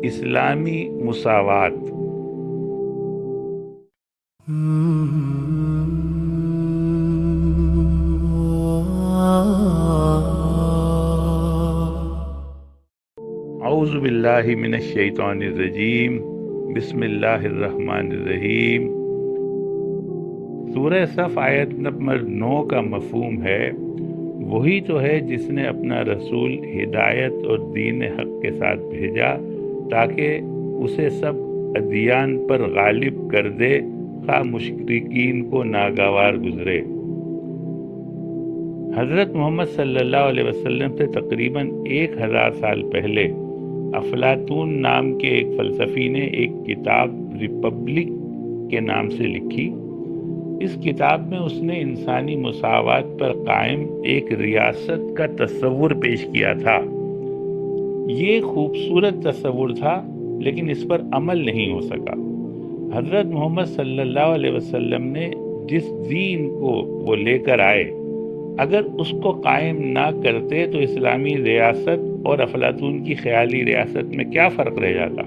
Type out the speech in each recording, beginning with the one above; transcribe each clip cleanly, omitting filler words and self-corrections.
اسلامی مساوات۔ اعوذ باللہ من الشیطان الرجیم، بسم اللہ الرحمن الرحیم۔ سورہ صف آیت نمبر 9 کا مفہوم ہے، وہی تو ہے جس نے اپنا رسول ہدایت اور دین حق کے ساتھ بھیجا تاکہ اسے سب ادیان پر غالب کر دے، خواہ مشرکین کو ناگوار گزرے۔ حضرت محمد صلی اللہ علیہ وسلم سے تقریباً 1000 سال پہلے افلاطون نام کے ایک فلسفی نے ایک کتاب ریپبلک کے نام سے لکھی۔ اس کتاب میں اس نے انسانی مساوات پر قائم ایک ریاست کا تصور پیش کیا تھا۔ یہ خوبصورت تصور تھا، لیکن اس پر عمل نہیں ہو سکا۔ حضرت محمد صلی اللہ علیہ وسلم نے جس دین کو وہ لے کر آئے، اگر اس کو قائم نہ کرتے تو اسلامی ریاست اور افلاطون کی خیالی ریاست میں کیا فرق رہ جاتا؟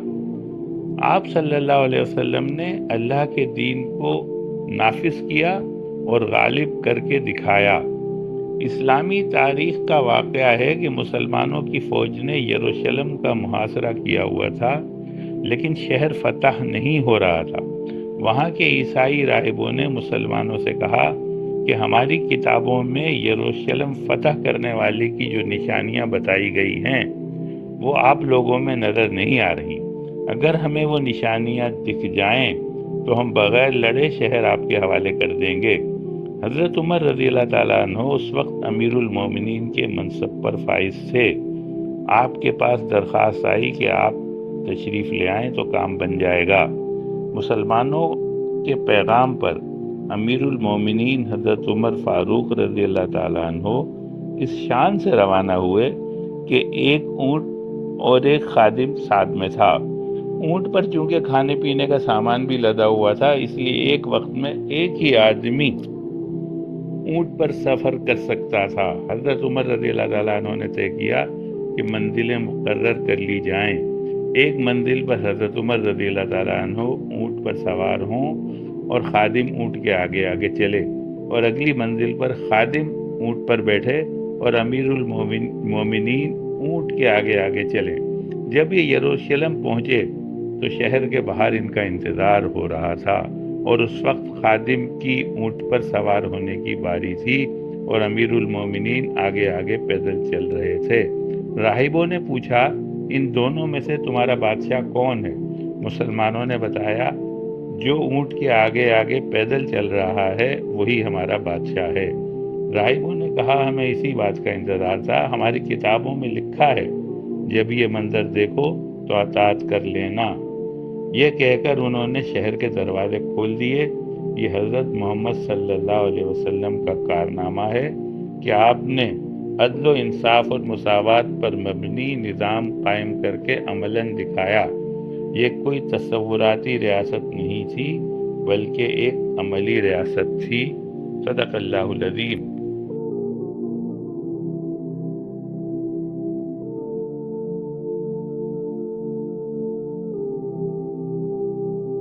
آپ صلی اللہ علیہ وسلم نے اللہ کے دین کو نافذ کیا اور غالب کر کے دکھایا۔ اسلامی تاریخ کا واقعہ ہے کہ مسلمانوں کی فوج نے یروشلم کا محاصرہ کیا ہوا تھا، لیکن شہر فتح نہیں ہو رہا تھا۔ وہاں کے عیسائی راہبوں نے مسلمانوں سے کہا کہ ہماری کتابوں میں یروشلم فتح کرنے والے کی جو نشانیاں بتائی گئی ہیں وہ آپ لوگوں میں نظر نہیں آ رہی۔ اگر ہمیں وہ نشانیاں دکھ جائیں تو ہم بغیر لڑے شہر آپ کے حوالے کر دیں گے۔ حضرت عمر رضی اللہ تعالیٰ عنہ اس وقت امیر المومنین کے منصب پر فائز تھے۔ آپ کے پاس درخواست آئی کہ آپ تشریف لے آئیں تو کام بن جائے گا۔ مسلمانوں کے پیغام پر امیر المومنین حضرت عمر فاروق رضی اللہ تعالیٰ عنہ اس شان سے روانہ ہوئے کہ ایک اونٹ اور ایک خادم ساتھ میں تھا۔ اونٹ پر چونکہ کھانے پینے کا سامان بھی لدا ہوا تھا، اس لیے ایک وقت میں ایک ہی آدمی اونٹ پر سفر کر سکتا تھا۔ حضرت عمر رضی اللہ تعالیٰ عنہ نے طے کیا کہ منزلیں مقرر کر لی جائیں۔ ایک منزل پر حضرت عمر رضی اللہ تعالیٰ عنہ اونٹ پر سوار ہوں اور خادم اونٹ کے آگے آگے چلے، اور اگلی منزل پر خادم اونٹ پر بیٹھے اور امیر المومنین اونٹ کے آگے آگے چلے۔ جب یہ یروشلم پہنچے تو شہر کے باہر ان کا انتظار ہو رہا تھا، اور اس وقت خادم کی اونٹ پر سوار ہونے کی باری تھی اور امیر المومنین آگے آگے پیدل چل رہے تھے۔ راہبوں نے پوچھا، ان دونوں میں سے تمہارا بادشاہ کون ہے؟ مسلمانوں نے بتایا، جو اونٹ کے آگے آگے پیدل چل رہا ہے وہی ہمارا بادشاہ ہے۔ راہبوں نے کہا، ہمیں اسی بات کا انتظار تھا، ہماری کتابوں میں لکھا ہے، جب یہ منظر دیکھو تو اطاعت کر لینا۔ یہ کہہ کر انہوں نے شہر کے دروازے کھول دیے۔ یہ حضرت محمد صلی اللہ علیہ وسلم کا کارنامہ ہے کہ آپ نے عدل و انصاف اور مساوات پر مبنی نظام قائم کر کے عملاً دکھایا۔ یہ کوئی تصوراتی ریاست نہیں تھی، بلکہ ایک عملی ریاست تھی۔ صدق اللہ العظیم۔